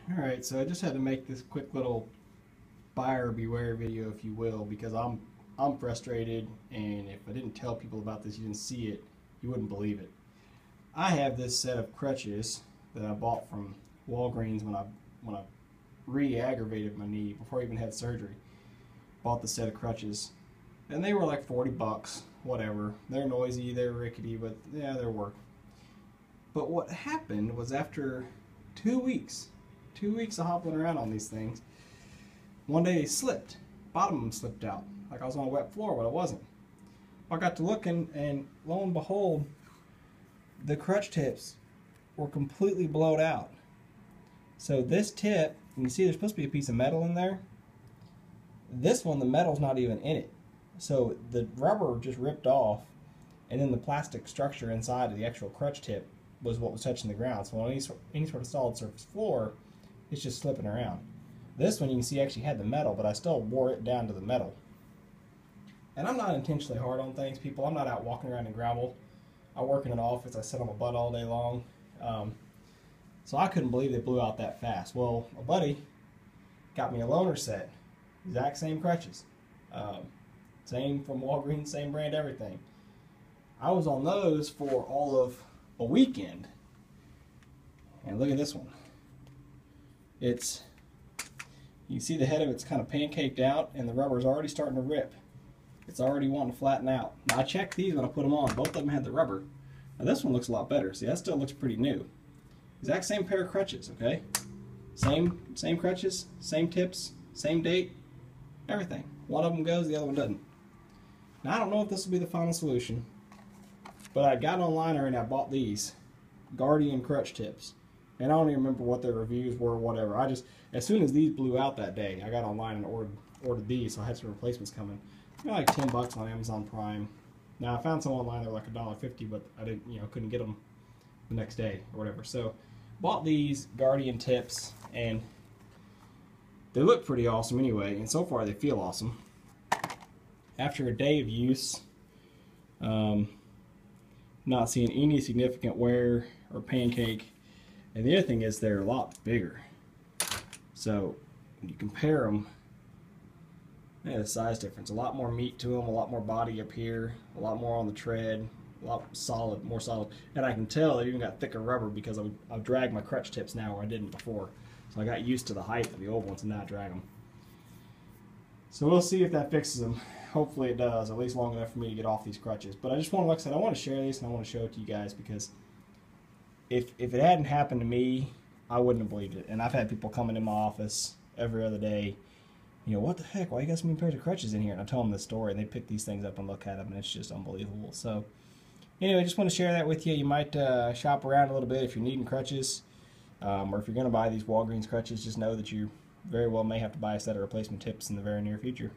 Alright, so I just had to make this quick little buyer beware video, if you will, because I'm frustrated, and if I didn't tell people about this, you didn't see it, you wouldn't believe it. I have this set of crutches that I bought from Walgreens when I re-aggravated my knee before I even had surgery. Bought the set of crutches, and they were like 40 bucks, whatever. They're noisy, they're rickety, but yeah, they're work. But what happened was after 2 weeks of hopping around on these things, one day they slipped. Bottom of them slipped out. Like I was on a wet floor, but I wasn't. I got to looking, and lo and behold, the crutch tips were completely blowed out. So this tip, you can see there's supposed to be a piece of metal in there. This one, the metal's not even in it. So the rubber just ripped off, and then the plastic structure inside of the actual crutch tip was what was touching the ground. So on any sort of solid surface floor, it's just slipping around. This one you can see actually had the metal, but I still wore it down to the metal. And I'm not intentionally hard on things, people. I'm not out walking around in gravel. I work in an office. I sit on my butt all day long. So I couldn't believe they blew out that fast. Well, a buddy got me a loaner set. Exact same crutches. Same from Walgreens, same brand, everything. I was on those for all of a weekend. And look at this one. It's, you see the head of it's kind of pancaked out, and the rubber's already starting to rip. It's already wanting to flatten out. Now I checked these when I put them on. Both of them had the rubber. Now this one looks a lot better. See, that still looks pretty new. Exact same pair of crutches, okay? Same crutches, same tips, same date, everything. One of them goes, the other one doesn't. Now I don't know if this will be the final solution, but I got online and I bought these Guardian crutch tips. And I don't even remember what their reviews were or whatever. I just, as soon as these blew out that day, I got online and ordered these, so I had some replacements coming. They're like 10 bucks on Amazon Prime. Now I found some online that were like $1.50, but I didn't, couldn't get them the next day or whatever. So bought these Guardian tips, and they look pretty awesome anyway, and so far they feel awesome. After a day of use, not seeing any significant wear or pancake. And the other thing is they're a lot bigger. So when you compare them, they have a size difference. A lot more meat to them, a lot more body up here, a lot more on the tread, a lot solid, more solid. And I can tell they even got thicker rubber because I've dragged my crutch tips now where I didn't before. So I got used to the height of the old ones and now I drag them. So we'll see if that fixes them. Hopefully it does, at least long enough for me to get off these crutches. But I just want to, like I said, I want to share this and I want to show it to you guys because if it hadn't happened to me, I wouldn't have believed it. And I've had people come into my office every other day, what the heck, why you got so many pairs of crutches in here? And I tell them this story, and they pick these things up and look at them, and it's just unbelievable. So anyway, just want to share that with you. You might shop around a little bit if you're needing crutches, or if you're going to buy these Walgreens crutches, just know that you very well may have to buy a set of replacement tips in the very near future.